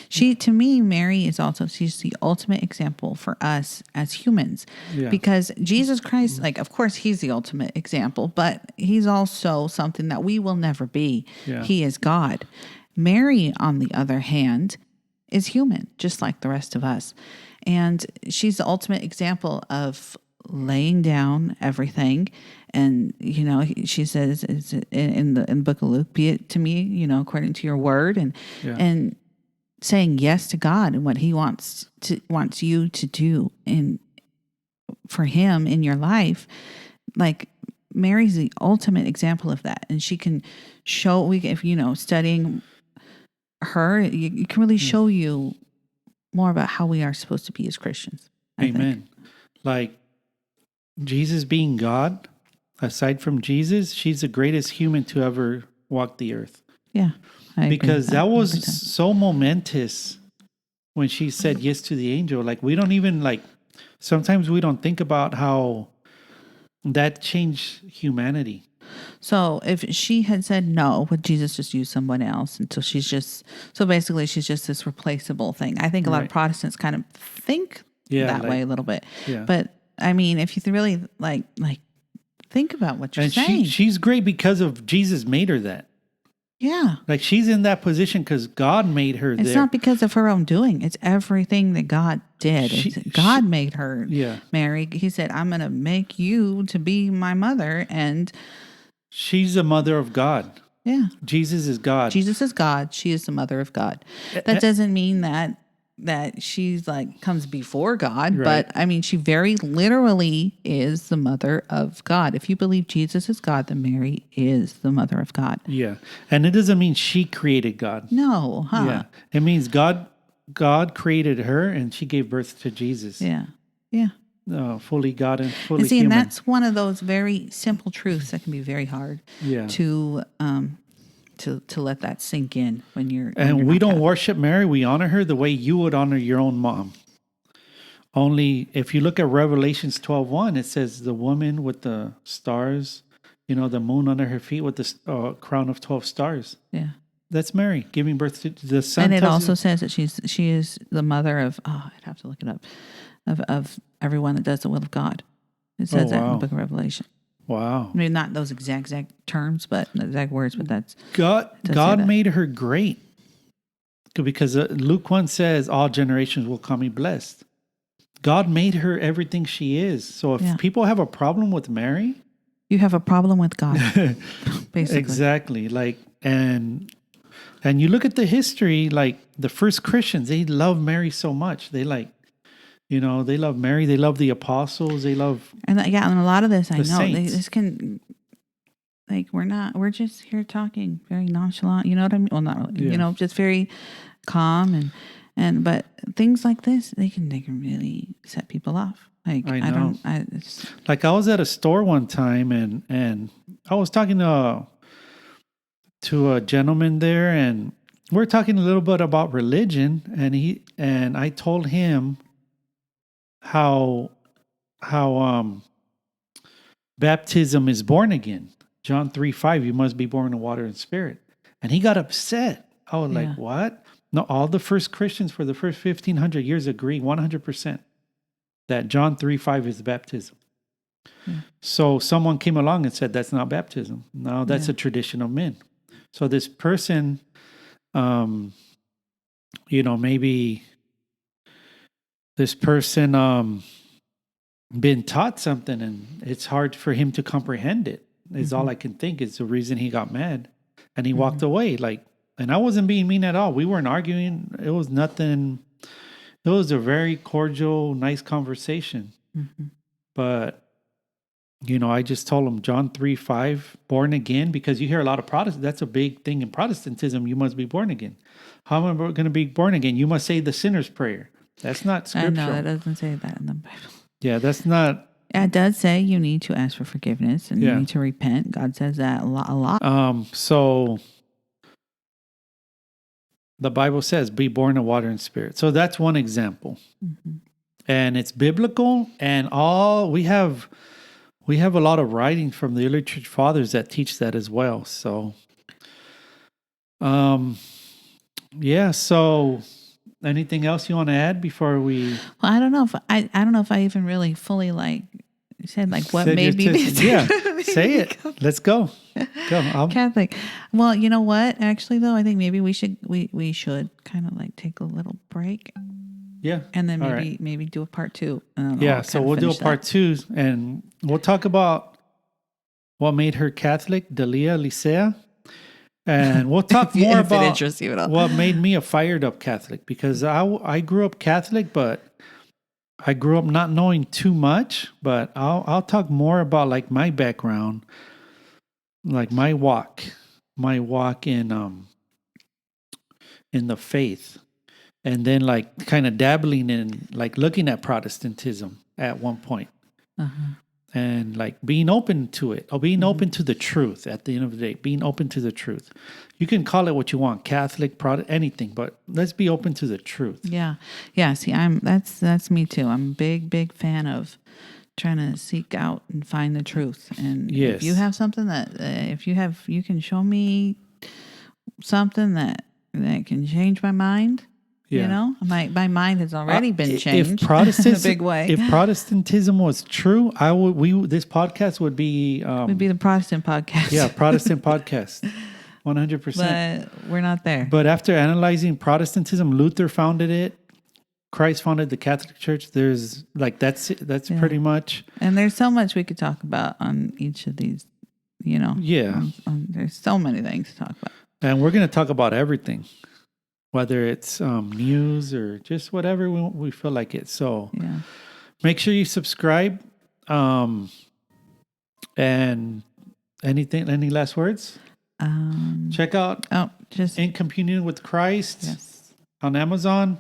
she, to me, Mary is also, she's the ultimate example for us as humans. Yeah. Because Jesus Christ, like, of course, he's the ultimate example, but he's also something that we will never be. Yeah. He is God. Mary, on the other hand, is human, just like the rest of us. And she's the ultimate example of laying down everything. And, you know, she says in the book of Luke, be it to me, you know, according to your word, Yeah. and saying yes to God and what he wants you to do in for him in your life. Like, Mary's the ultimate example of that. And she can show, if you know, studying her, you can really show you more about how we are supposed to be as Christians. I Amen. think. Like Jesus being God, aside from Jesus, she's the greatest human to ever walk the earth. Yeah. I agree Because with that was every time. so momentous when she said yes to the angel. Like, we don't even, like, sometimes we don't think about how that changed humanity. So if she had said no, would Jesus just use someone else until she's just, so basically she's just this replaceable thing? I think a lot of Right. Protestants kind of think Yeah, that like- way a little bit. Yeah. But I mean, if you really like think about what you're And saying. she's great because of Jesus made her that. Yeah. Like, she's in that position because God made her It's there. not because of her own doing. It's everything that God did. God made her Yeah. Mary. He said, I'm going to make you to be my mother. And She's the mother of God. yeah, Jesus is God. Jesus is God. She is the mother of God. That doesn't mean that she's like comes before God, Right. but I mean, she very literally is the mother of God. If you believe Jesus is God, then Mary is the mother of God. Yeah. And it doesn't mean she created God. No, huh? Yeah. It means God created her and she gave birth to Jesus. Yeah. Yeah. Fully God and fully And see, human. and that's one of those very simple truths that can be very hard Yeah. to let that sink in when you're. And we don't worship Mary. We honor her the way you would honor your own mom. Only if you look at Revelations 12:1, it says the woman with the stars, you know, the moon under her feet with the crown of 12 stars. Yeah. That's Mary giving birth to the son. And it also says that she is the mother of, I'd have to look it up, of everyone that does the will of God. It says that in the book of Revelation. Wow. I mean, not those exact terms, but the exact words, but that's God made her great. Because Luke 1 says all generations will call me blessed. God made her everything she is. So if people have a problem with Mary, you have a problem with God. Basically. Exactly. Like, and you look at the history, like the first Christians, they love Mary so much. They like, you know, they love Mary. They love the apostles. They love and a lot of this I know saints. this can, like, we're just here talking very nonchalant. You know what I mean? Well, not really. Yeah. You know, just very calm and but things like this they can really set people off. Like, I know. It's, like I was at a store one time and I was talking to a gentleman there, and we're talking a little bit about religion, and I told him how baptism is born again. John 3:5, you must be born of water and spirit. And he got upset. I was like, what? No, all the first Christians for the first 1,500 years agree 100% that John 3:5 is baptism. Yeah. So someone came along and said, that's not baptism. No, that's a tradition of men. So this person, you know, maybe this person been taught something and it's hard for him to comprehend it. Is all I can think. Is the reason he got mad and he walked away. Like, and I wasn't being mean at all. We weren't arguing. It was nothing. It was a very cordial, nice conversation. But I just told them John 3:5, born again, because you hear a lot of Protestants. That's a big thing in Protestantism. You must be born again. How am I going to be born again? You must say the sinner's prayer. That's not I scriptural. know that doesn't say that in the Bible. Yeah, that's not. It does say you need to ask for forgiveness and Yeah. you need to repent. God says that a lot. So the Bible says, be born of water and spirit. So that's one example. Mm-hmm. And it's biblical, and we have a lot of writing from the early church fathers that teach that as well. So yeah, so anything else you want to add before we Well, I don't know if I even really fully said what said made your me tes- yeah, say it. Let's go. Catholic. Well, you know what? Actually, though, I think maybe we should kind of take a little break. Yeah. And then All right. maybe do a part 2. Yeah, so we'll do a part 2, and we'll talk about what made her Catholic, Dalia Licea. And we'll talk more about what made me a fired up Catholic, because I grew up Catholic, but I grew up not knowing too much. But I'll talk more about my background, my walk in the faith. And then kind of dabbling in looking at Protestantism at one point. Uh-huh. And being open to it, or being open to the truth at the end of the day, being open to the truth. You can call it what you want, Catholic, Protestant, anything, but let's be open to the truth. Yeah. Yeah. See, that's me too. I'm a big fan of trying to seek out and find the truth. And if you have something that, you can show me something that can change my mind. Yeah. My mind has already been changed in a big way. If Protestantism was true, this podcast would be would be the Protestant podcast. Yeah, Protestant podcast, 100%. But we're not there. But after analyzing Protestantism, Luther founded it. Christ founded the Catholic Church. There's that's pretty much. And there's so much we could talk about on each of these. Yeah. There's so many things to talk about. And we're going to talk about everything. Whether it's news or just whatever we feel like it. So make sure you subscribe. And any last words? Check out just In Communion with Christ. Yes. On Amazon.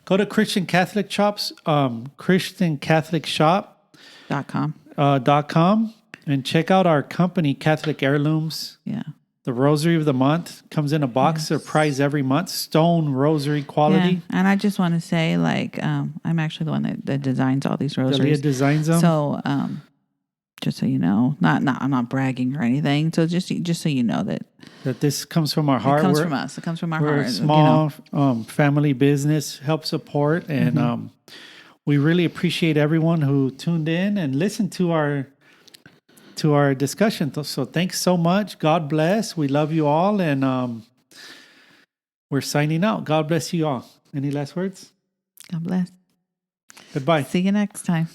Go to Christian Catholic Shops, ChristianCatholicShop.com, and check out our company, Catholic Heirlooms. Yeah. The Rosary of the Month comes in a box, surprise every month. Stone rosary quality. Yeah. And I just want to say, I'm actually the one that designs all these rosaries. Dalia designs them. So, just so you know, I'm not bragging or anything. So just so you know that this comes from our heart. It comes from us. It comes from our heart. We're a small family business, help support, and we really appreciate everyone who tuned in and listened to our discussion. So thanks so much. God bless. We love you all, and we're signing out. God bless you all. Any last words? God bless. Goodbye. See you next time.